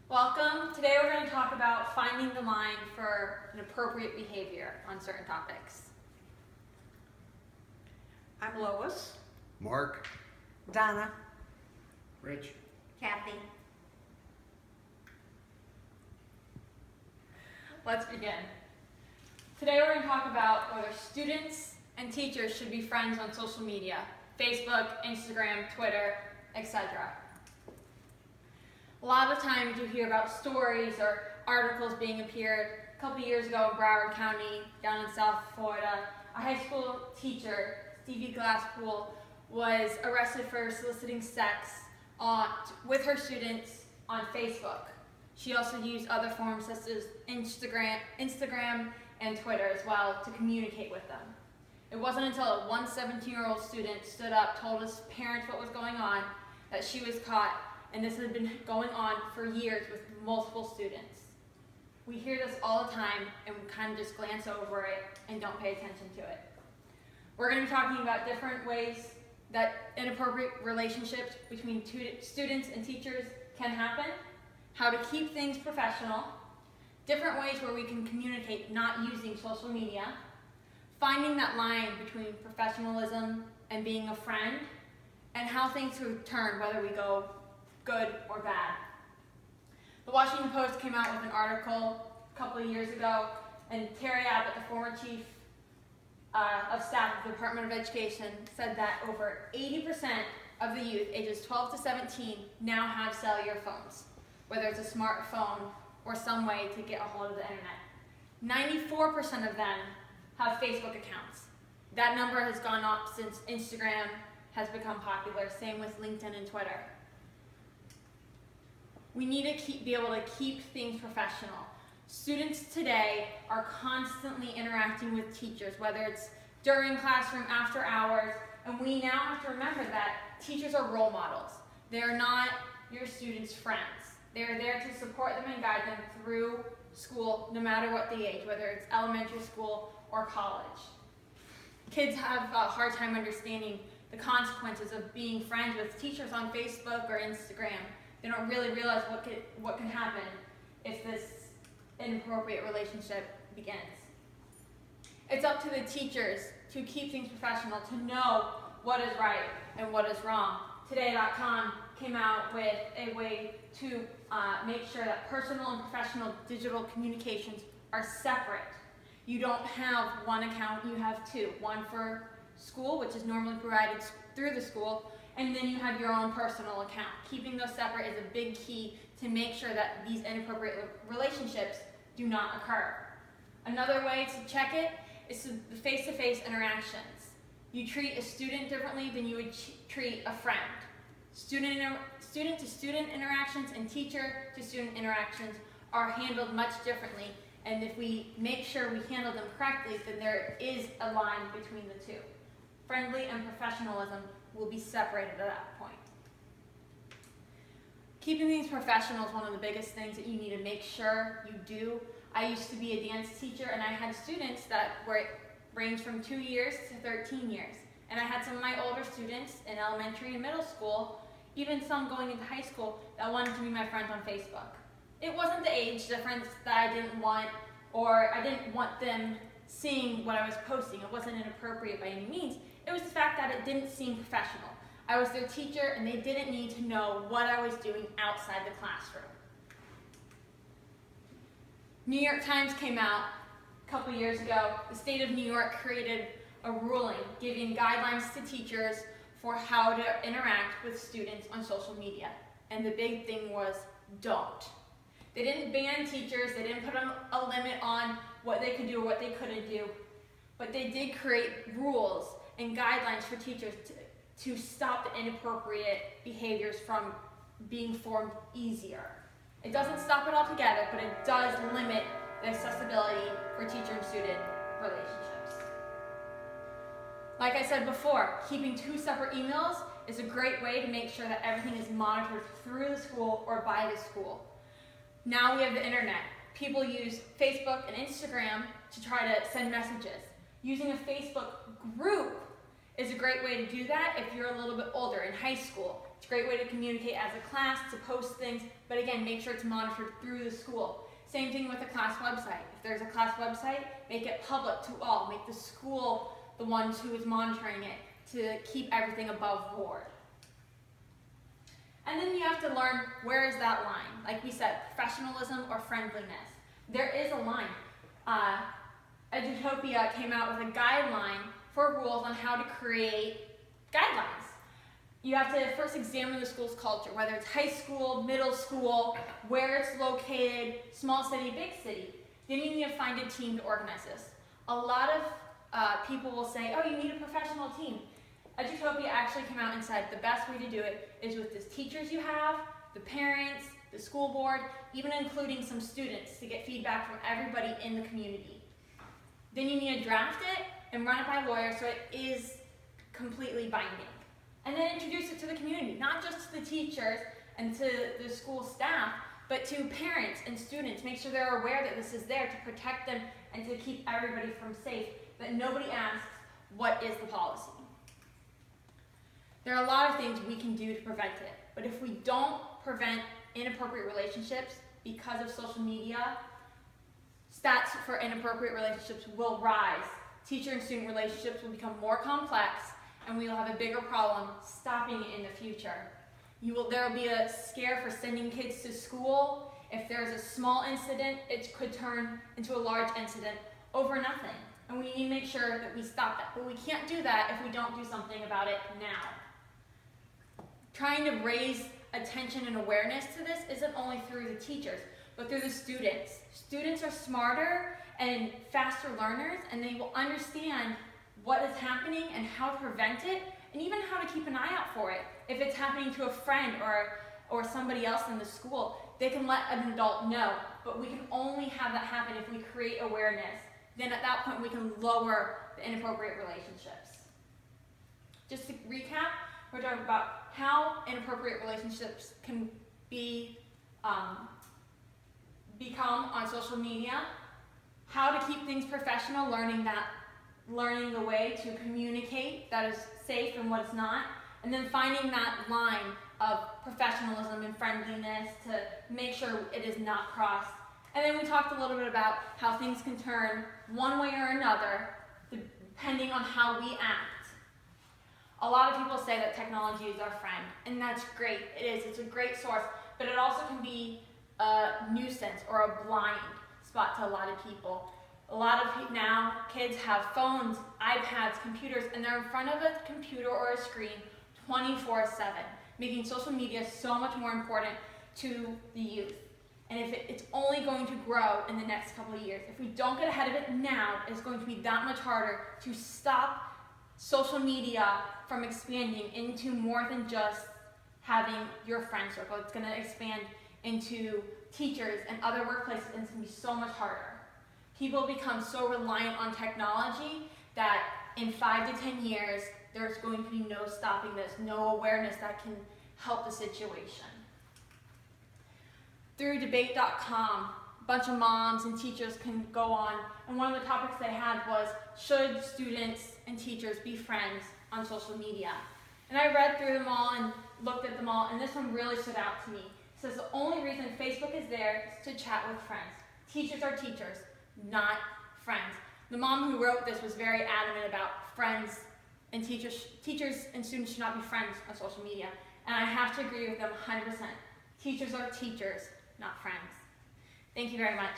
Welcome. Today we're going to talk about finding the line for an appropriate behavior on certain topics. I'm Lois. Mark. Donna. Rich. Kathy. Let's begin. Today we're going to talk about whether students and teachers should be friends on social media, Facebook, Instagram, Twitter, etc. A lot of times you hear about stories or articles being appeared. A couple years ago in Broward County, down in South Florida, a high school teacher, Stevie Glasspool, was arrested for soliciting sex with her students on Facebook. She also used other forms such as Instagram and Twitter as well to communicate with them. It wasn't until one 17-year-old student stood up, told his parents what was going on, that she was caught, and this had been going on for years with multiple students. We hear this all the time and we kind of just glance over it and don't pay attention to it. We're going to be talking about different ways that inappropriate relationships between students and teachers can happen, how to keep things professional, different ways where we can communicate not using social media, finding that line between professionalism and being a friend, and how things could turn, whether we go good or bad. The Washington Post came out with an article a couple of years ago, and Terry Abbott, the former chief of staff of the Department of Education, said that over 80% of the youth ages 12 to 17 now have cellular phones, whether it's a smartphone or some way to get a hold of the internet. 94% of them have Facebook accounts. That number has gone up since Instagram has become popular, same with LinkedIn and Twitter. We need to be able to keep things professional. Students today are constantly interacting with teachers, whether it's during classroom, after hours, and we now have to remember that teachers are role models. They're not your students' friends. They're there to support them and guide them through school, no matter what the age, whether it's elementary school or college. Kids have a hard time understanding the consequences of being friends with teachers on Facebook or Instagram. They don't really realize what can happen if this inappropriate relationship begins. It's up to the teachers to keep things professional, to know what is right and what is wrong. Today.com came out with a way to make sure that personal and professional digital communications are separate. You don't have one account, you have two. One for school, which is normally provided through the school, and then you have your own personal account. Keeping those separate is a big key to make sure that these inappropriate relationships do not occur. Another way to check it is the face-to-face interactions. You treat a student differently than you would treat a friend. Student-to-student interactions and teacher-to-student interactions are handled much differently, and if we make sure we handle them correctly, then there is a line between the two. Friendly and professionalism will be separated at that point. Keeping things professional is one of the biggest things that you need to make sure you do. I used to be a dance teacher, and I had students that ranged from 2 years to 13 years. And I had some of my older students in elementary and middle school, even some going into high school, that wanted to be my friends on Facebook. It wasn't the age difference that I didn't want, or I didn't want them seeing what I was posting. It wasn't inappropriate by any means. It was the fact that it didn't seem professional. I was their teacher, and they didn't need to know what I was doing outside the classroom. New York Times came out a couple years ago. The state of New York created a ruling giving guidelines to teachers for how to interact with students on social media. And the big thing was, don't. They didn't ban teachers, they didn't put a limit on what they could do or what they couldn't do, but they did create rules and guidelines for teachers to stop the inappropriate behaviors from being formed easier. It doesn't stop it altogether, but it does limit the accessibility for teacher and student relationships. Like I said before, keeping two separate emails is a great way to make sure that everything is monitored through the school or by the school. Now we have the internet. People use Facebook and Instagram to try to send messages. Using a Facebook group is a great way to do that if you're a little bit older in high school, It's a great way to communicate as a class, to post things, but again, make sure it's monitored through the school. Same thing with the class website. If there's a class website, make it public to all. Make the school the ones who is monitoring it to keep everything above board. And then you have to learn, where is that line? Like we said, professionalism or friendliness. There is a line. Edutopia came out with a guideline for rules on how to create guidelines. You have to first examine the school's culture, whether it's high school, middle school, where it's located, small city, big city. Then you need to find a team to organize this. A lot of people will say, oh, you need a professional team. Edutopia actually came out and said the best way to do it is with the teachers you have, the parents, the school board, even including some students to get feedback from everybody in the community. Then you need to draft it and run it by a lawyer so it is completely binding. And then introduce it to the community, not just to the teachers and to the school staff, but to parents and students. Make sure they're aware that this is there to protect them and to keep everybody from safe, that nobody asks, what is the policy? There are a lot of things we can do to prevent it, but if we don't prevent inappropriate relationships because of social media, stats for inappropriate relationships will rise. Teacher and student relationships will become more complex, and we will have a bigger problem stopping it in the future. There will be a scare for sending kids to school. If there's a small incident, it could turn into a large incident over nothing. And we need to make sure that we stop that. But we can't do that if we don't do something about it now. Trying to raise attention and awareness to this isn't only through the teachers, but through the students. Students are smarter and faster learners, and they will understand what is happening and how to prevent it, and even how to keep an eye out for it. If it's happening to a friend or somebody else in the school, they can let an adult know, but we can only have that happen if we create awareness. Then at that point we can lower the inappropriate relationships. Just to recap, we're talking about how inappropriate relationships can become on social media, how to keep things professional, learning the way to communicate that is safe and what is not, and then finding that line of professionalism and friendliness to make sure it is not crossed. And then we talked a little bit about how things can turn one way or another depending on how we act. A lot of people say that technology is our friend, and that's great. It is. It's a great source, but it also can be a nuisance or a blind spot to a lot of people. A lot of now kids have phones, iPads, computers, and they're in front of a computer or a screen 24/7, making social media so much more important to the youth. And if it's only going to grow in the next couple of years, if we don't get ahead of it now, it's going to be that much harder to stop social media from expanding into more than just having your friend circle. It's going to expand into teachers and other workplaces, and it's going to be so much harder. People become so reliant on technology that in 5 to 10 years, there's going to be no stopping this, no awareness that can help the situation. Through debate.com, a bunch of moms and teachers can go on, and one of the topics they had was, should students and teachers be friends on social media? And I read through them all and looked at them all, and this one really stood out to me. It says the only reason Facebook is there is to chat with friends. Teachers are teachers, not friends. The mom who wrote this was very adamant about friends and teachers and students should not be friends on social media. And I have to agree with them 100%. Teachers are teachers, not friends. Thank you very much.